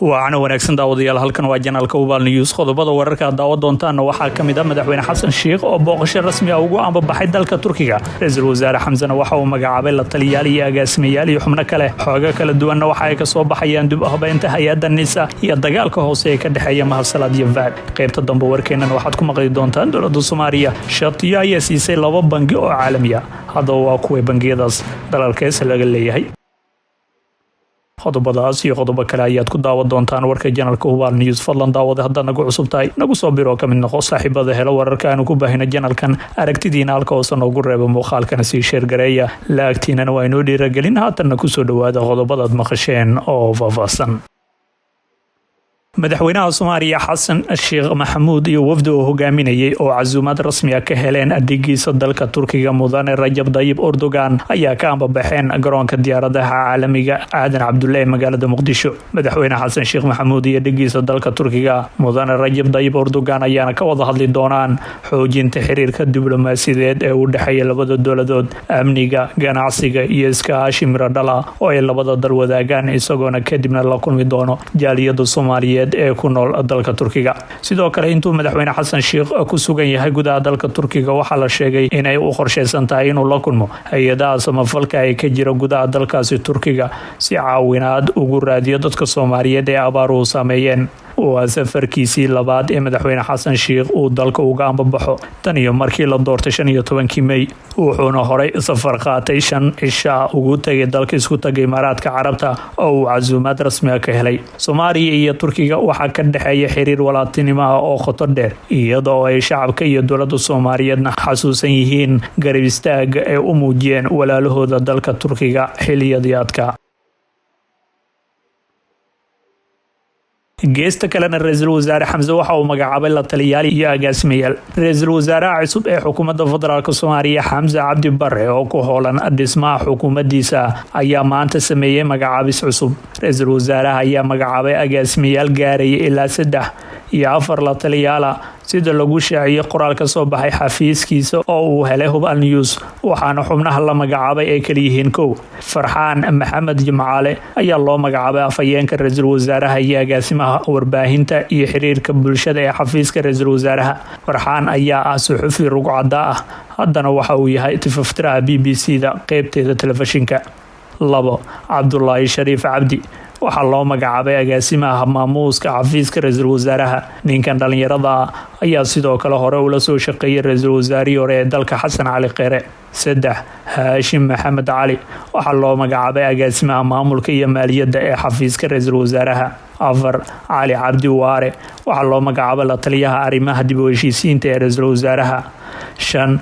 waana wanaagsan daawadayaal halkan waa janaalka Ubaal News qodobada wararka daawad doontaan waxaa kamid ah madaxweyne Xasan Sheikh oo booqasho rasmi ah ugu ambabaxay dalka Turkiga ra'iisul wasaare Xamza waxa uu magacaabay la taliyaal iyo agaasimayaal iyo xubno kale xooga kala duwan waxa ay ka soo baxayaan dib u habeynta hay'adda NISA iyo dagaalka hoose ee ka dhaxeeya mahasalaad iyo VAD qaybta dambe warkeenan waxaad ku maqli doontaan dowladda Soomaaliya shatiyo ay siisay laba bangi oo caalami ah hadda waa kuwa bangiyadaas dalalkeesa laga leeyahay qodobadaas iyo qodobo kale ayaad ku daawan doontaan warka janaalka Ubaal News fadlan daawada hadda nagu cusubtahay nagu soo biro kamid noqo saaxiibada helo wararka aanu ku baahina janaalkan aragtidiina halka oo sanoo ugu reebo muuqaalkana si share gareeya laagtiinana waa inoo dhiirigelin haatan ku soo dhawaada qodobada aad maqasheen oo faahfaahsan madaxweynaha Soomaaliya Xasan Sheikh Maxamuud iyo wafdi uu hogaaminayay oo casuumad rasmi ah ka heleen adeegiisa dalka Turkiga mudane Rajab Tayyip Erdogan ayaa ka ambabaxeen garoonka diyaaradaha caalamiga Aadan Cabdullaahi magaalada Muqdisho madaxweyne Xasan Sheikh Maxamuud iyo adeegiisa dalka Turkiga mudane Rajab Tayyip Erdogan ayaana ka wada hadli doonaan xoojinta xiriirka diblomaasiyadeed ee u dhaxeeya labada dowladood amniga ganacsiga iyo iskaashi miradhala oo ay labada dal wadaagaan isagoona kadibna la kulmi doono jaaliyada Soomaaliyeed ee ku nool dalka Turkiga sidoo kale intuu madaxweyne Xasan Sheikh ku sugan yahay gudaha dalka Turkiga waxa la sheegay inay u qorsheysan tahay inuu la kulmo hay'adaha samafalka ay ka jira gudaha dalkaasi Turkiga si caawinaad ugu raadiyo dadka Soomaaliyeed ee abaaruhu saameeyeen waa safarkiisii labaad ee madaxweyne Xasan Sheikh uu dalka uga ambabaxo tan iyo markii la doortay 15 May wuxuuna horay safar qaatay 5 cisho ugu tagay dalka isku tagay Imaaraadka Carabta oo uu casuumad rasmi ah ka helay Soomaaliya iyo Turkiga waxa ka dhaxeeya xiriir walaaltinimo oo qoto dheer iyadoo ay shacabka iyo dowladda Soomaaliyeedna xasuusan yihiin garab istaaga ee u muujiyeen walaalahooda dalka Turkiga xilliyadii adkaa geesta kalena ra'iisul wasaare Xamza waxa uu magacaabay la taliyaal iyo agaasimayaal ra'iisul wasaaraha cusub ee xukuumadda federaalka Soomaaliya Xamza Cabdi Barre oo ku hoolan dhismaha xukuumaddiisa ayaa maanta sameeyay magacaabis cusub ra'iisul wasaaraha ayaa magacaabay agaasimayaal gaaraya ilaa 3 iyo 4 la taliyaal sida lagu shaaciyay qoraal ka soo baxay xafiiskiisa oo uu helay Ubaal News waxaana xubnaha la magacaabay ay kala yihiin Farxaan Maxamed Jimcaale ayaa loo magacaabay afhayeenka ra'iisul wasaaraha iyo agaasimaha warbaahinta iyo xiriirka bulshada ee xafiiska ra'iisul wasaaraha Farxaan ayaa ah suxufi rugcada ah haddana waxa uu yahay tifaftiraha BBC-da qaybteeda telefishinka 2 Cabdullaahi Shariif Cabdi waxaa loo magacaabay agaasimaha maamuuska xafiiska ra'iisul wasaaraha ninkan dhalinyarada ayaa sidoo kale hore ula soo shaqeeyay ra'iisul wasaarihii hore ee dalka Xasan Cali Kheyre 3 Haashim Maxamed Cali waxaa loo magacaabay agaasimaha maamulka iyo maaliyadda ee xafiiska ra'iisul wasaaraha 4 Cali Cabdi Waare waxaa loo magacaabay la taliyaha arrimaha dib u heshiisiinta ee ra'iisul wasaaraha 5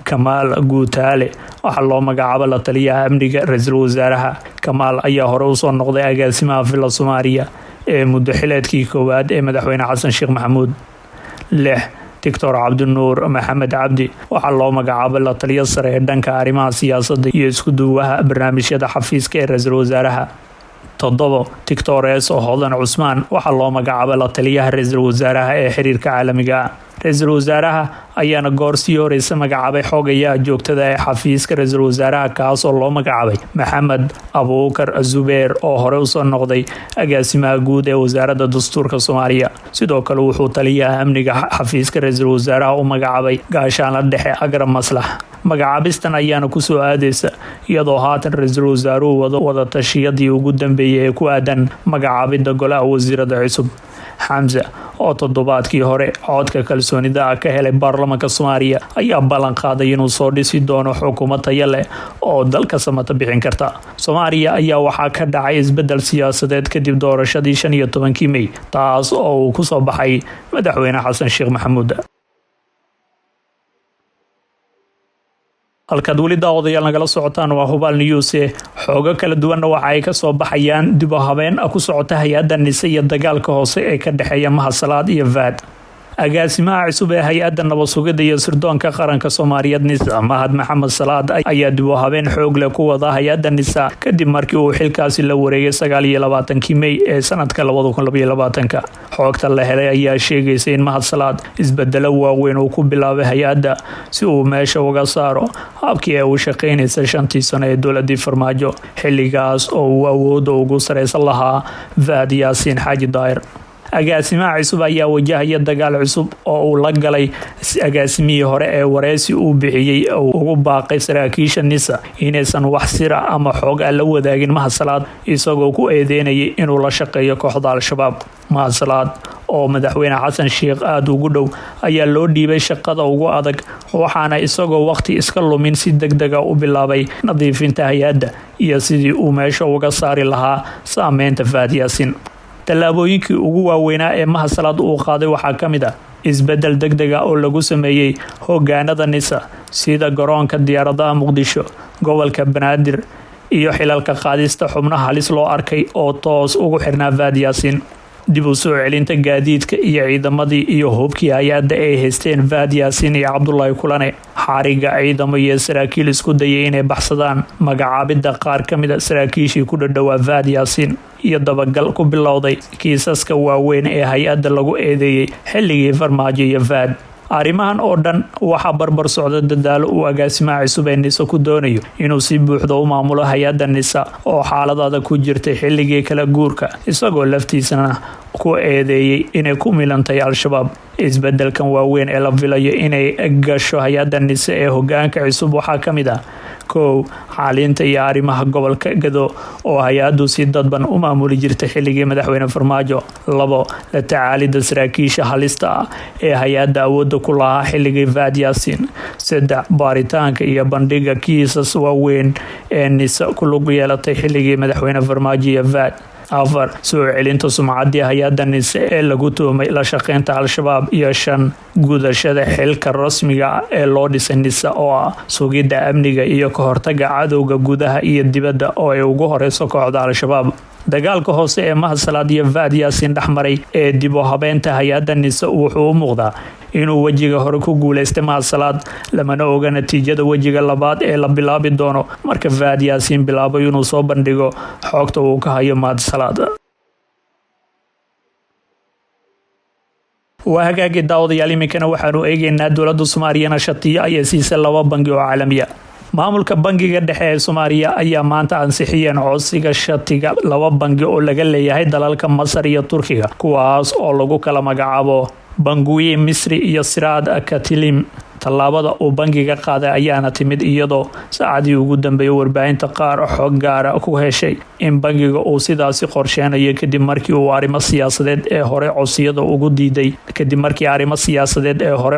Kamaal Guutaale waxaa loo magacaabay la taliyaha amniga ra'iisul wasaaraha Kamaal ayaa hore u soo noqday agaasimaha Villa Soomaaliya ee muddo xileedkii koowaad ee madaxweyne Xasan Sheikh Maxamuud 6 Dr. Cabdinuur Maxamed Cabdi waxaa loo magacaabay la taliya sare ee dhanka arrimaha siyaasadda iyo isku duwaha barnaamijyada xafiiska ee ra'iisul wasaaraha 7 Dr. Hodan Cusmaan waxaa loo magacaabay la taliyaha ra'iisul wasaaraha ee xiriirka caalamiga ra'iisul wasaaraha ayaana goorsii horeysa magacaabay xogayaha joogtada ee xafiiska ra'iisul wasaaraha kaas oo loo magacaabay Maxamed Abuukar Zubeer oo hore u soo noqday agaasimaha guud ee wasaaradda dastuurka Soomaaliya sidoo kale wuxuu taliyaha amniga xafiiska ra'iisul wasaaraha u magacaabay gaashaan la dhexe Agram Maslax magacaabistan ayaana ku soo aadeysa iyadoo haatan ra'iisul wasaaruhu wada tashiyadii ugu dambeeyay ee ku aadan magacaabida golaha wasiirada cusub Xamza oo toddobaadkii hore codka kalsoonida ka helay baarlamaanka Soomaaliya ayaa ballan qaaday inuu soo dhisi doono xukuumad tayo leh oo dalka samata bixin karta Soomaaliya ayaa waxa ka dhacay isbedel siyaasadeed kadib doorashadii 15 May taas oo uu ku soo baxay madaxweyne Xasan Sheikh Maxamuud halka wali daawadayaal nagala socotaan waa Ubaal News xooga kala duwan waxa ay ka soo baxayaan dib u habeen ku socota hay'adda NISA iyo dagaalka hoose ee ka dhaxeeya mahasalaad iyo VAD agaasimaha cusub ee hay-adda nabad sugidda iyo sirdoonka qaranka Soomaaliyeed NISA Mahad Maxamed Salaad ayaa dib u habeen xoog leh ku wada hay-adda NISA kadib markii uu xilkaasi la wareegay 29 May ee sanadka 2022. Xogta la helay ayaa sheegaysa in Mahad Salaad isbedelo waaweyn uu ku bilaabay hay-adda si uu meesha uga saaro habkii ay u shaqeynaysa 5 sano ee dowladda Farmaajo xilligaas oo uu awood ugu sareysan lahaa Fahad Yaasiin Xaaji Daahir. agaasimaha cusub ayaa wajahaya dagaal cusub oo uu la galay agaasimihii hore ee wareysi uu bixiyay oo ugu baaqay saraakiisha NISA inaysan wax sir ama xog la wadaagin Mahad Salaad isagoo ku eedeynayay inuu la shaqeeyo kooxda Al-Shabaab. Mahad Salaad oo madaxweyne Xasan Sheekh aad ugu dhow ayaa loo dhiibay shaqada ugu adag waxaana isagoo waqti iska lumin si degdeg ah u bilaabay nadiifinta hay-adda iyo sidii uu meesha uga saari lahaa saameynta Fahad Yaasiin. tallaabooyinkii ugu waaweynaa ee Mahad Salaad uu qaaday waxaa ka mid ah isbedel degdeg ah oo lagu sameeyay hoggaanada NISA sida garoonka diyaaradaha Muqdisho, gobolka Banaadir iyo xilalka qaadista xubnaha halis loo arkay oo toos ugu xirnaa Fahad Yaasiin. dib u soo celinta gaadiidka iyo ciidamadii iyo hubkii hay-adda ay haysteen Fahad Yaasiin iyo Cabdullaahi Kulane, xariga ciidamo iyo saraakiil isku dayay inay baxsadaan, magacaabidda qaar ka mid ah saraakiishii ku dhadhawaa Fahad Yaasiin iyo dabagal ku bilowday kiisaska waaweyn ee hay-adda lagu eedeeyay xilligii Farmaajo iyo Fahad. arrimahan oo dhan waxaa barbar socda dadaalo uu agaasimaha cusub ee NISA ku doonayo inuu si buuxda u maamulo hay-adda NISA oo xaaladada ku jirtay xilligii kala guurka isagoo laftiisana ku eedeeyay inay ku milantay Al-Shabaab. isbedelkan waaweyn ee la filayo inay gasho hay-adda NISA ee hoggaanka cusub waxaa ka mid ah xalinta iyo arrimaha gobolka Gado oo hay-addu si dadban u maamuli jirtay xilligii madaxweyne Farmaajo. 2 la tacaalida saraakiisha halista ah ee hay-adda awoodda ku lahaa xilligii Fahad Yaasiin. 3 baaritaanka iyo bandhiga kiisas waaweyn ee NISA ku lug yeelatay xilligii madaxweyne Farmaajo iyo Fahad. 4 soo celinta sumcaddii hay-adda NISA ee lagu tuhmay la shaqeynta Al-Shabaab. iyo 5 gudashada xilka rasmiga ah ee loo dhisay NISA oo ah sugidda amniga iyo ka hortagga cadowga gudaha iyo dibadda oo ay ugu horeyso kooxda Al-Shabaab. dagaalka hoose ee Mahad Salaad iyo Fahad Yaasiin dhexmaray ee dib u habeynta hay-adda NISA wuxuu u muuqdaa inuu wajiga hore ku guuleystay Mahad Salaad, lamana oga natiijada wajiga labaad ee la bilaabi doono marka Fahad Yaasiin bilaabo inuu soo bandhigo xogta uu ka hayo Mahad Salaad. waa hagaagi daawadayaal iminkana waxaanu eegaynaa dowladda Soomaaliya shatiyo ay siisay 2 bangi oo caalami ah. maamulka bangiga dhexe ee Soomaaliya ayaa maanta ansixiyeen codsiga shatiga 2 bangi oo laga leeyahay dalalka Masar iyo Turkiga kuwaas oo lagu kala magacaabo Bangiga Misri iyo Siraad Katilim. tallaabada uu bangiga qaaday ayaana timid iyadoo saacadii ugu dambeeyay warbaahinta qaar xog gaar ah ku heshay in bangiga uu sidaasi qorsheenayo kadib markii uu arrimo siyaasadeed ee hore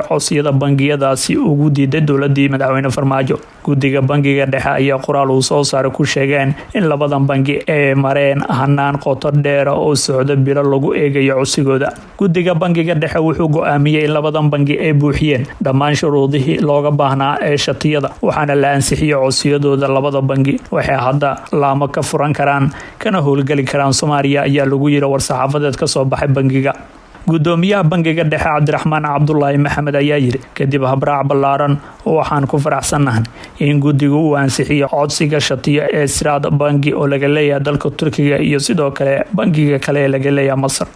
codsiyada bangiyadaasi ugu diiday dowladii madaxweyne Farmaajo. guddiga bangiga dhexe ayaa qoraal uu soo saaray ku sheegeen in 2 bangi ee mareen hanaan qoto dheer oo socda bilo lagu eegayo codsigooda. guddiga bangiga dhexe wuxuu go'aamiyay in 2 bangi ay buuxiyeen dhammaan shuruudihii looga baahnaa ee shatiyada waxaana la ansixiyay codsiyadooda. 2 bangi waxay hadda laamo ka furan karaan kana howlgali karaan Soomaaliya ayaa lagu yiri war-saxaafadeed ka soo baxay bangiga. gudoomiyaha bangiga dhexe Cabdiraxmaan Cabdullaahi Maxamed ayaa yiri kadib habraac ballaaran waxaan ku faraxsanahay in guddigu uu ansixiyo codsiga shatiyo ee Siraad bangi oo laga leeyahay dalka Turkiga iyo sidoo kale bangiga kale ee laga leeyahay Masar.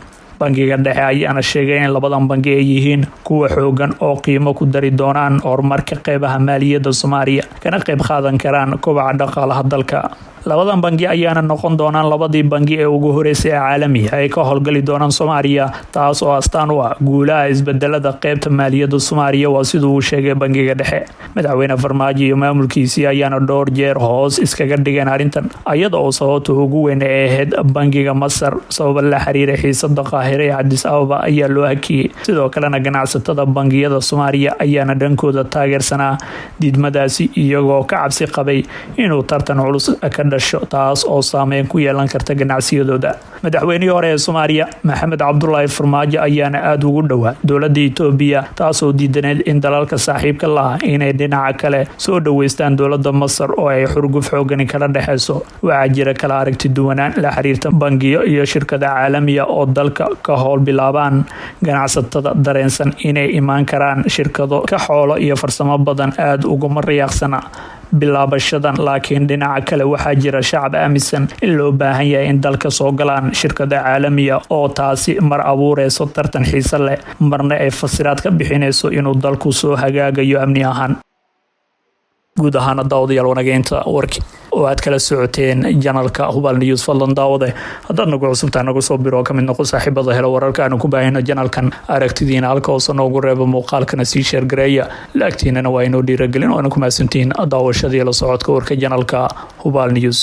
bangiga dhexe ayaana sheegay in 2 bangi ay yihiin kuwa xoogan oo qiimo ku dari doonaan horumarka qeybaha maaliyadda Soomaaliya kana qayb qaadan karaan kobaca dhaqaalaha dalka. 2 bangi ayaana noqon doonaan 2 bangi ee ugu horeysay caalamiga ay ka howlgali doonaan Soomaaliya, taas oo astaan u ah guulaha isbedelada qaybta maaliyadda Soomaaliya waa sidoo uu sheegay bangiga dhexe. madaxweyne Farmaajo iyo maamulkiisa ayaana dhowr jeer hoos iskaga dhigeen arrintan iyadoo sababta ugu weyn ee ahayd bangiga Masar sabab la xiriira xiisada Qaahire ee Addis Ababa ayaa loo hakiyay. sidoo kalena ganacsatada bangiyada Soomaaliya ayaana dhankooda taageersanaa diidmadaasi iyagoo ka cabsi qabay inuu tartan culus ka dhasho taas oo saameyn ku yeelan karta ganacsiyadooda. Madaxweynihii hore ee Soomaaliya Maxamed Cabdullaahi Farmaajo ayaana aad ugu dhowaa dowladda Itoobiya taasoo diidaneed in dalalka saaxiibka laha inay dhinaca kale soo dhaweystaan dowladda Masar oo ay xurguf xoogan kala dhaxayso. Waxaa jira kala aragti duwanaan la xiriirta bangiyo iyo shirkadaha caalamiga oo dalka ka howl bilaabaan ganacsatada dareensan inay imaan karaan shirkado ka xoolo iyo farsamo badan aad uguma riyaaqsana bilaabashadan. Laakiin dhinaca kale waxaa jira shacab aaminsan in loo baahan yahay in dalka soo galaan shirkada caalamiga oo taasi mar abuureyso tartan xiiso leh marna ay fasiraad ka bixinayso inuu dalku soo hagaagayo amni ahaan. guud ahaan daawadayaal wanageynta warki oo aad kala socoteen janalka Hubaal News fadlan daawade haddaad nagu cusubtahay nagu soo biro ka mid noqo saaxiibada helo wararka aan ku baahino janalkan aragtidiina halka oo noogu reebo muuqaalkana sii share gareeya laagtiinana waa inoo dhiirigelin oo aan ku maasantiin daawashadii la socodka warka janalka Hubaal News.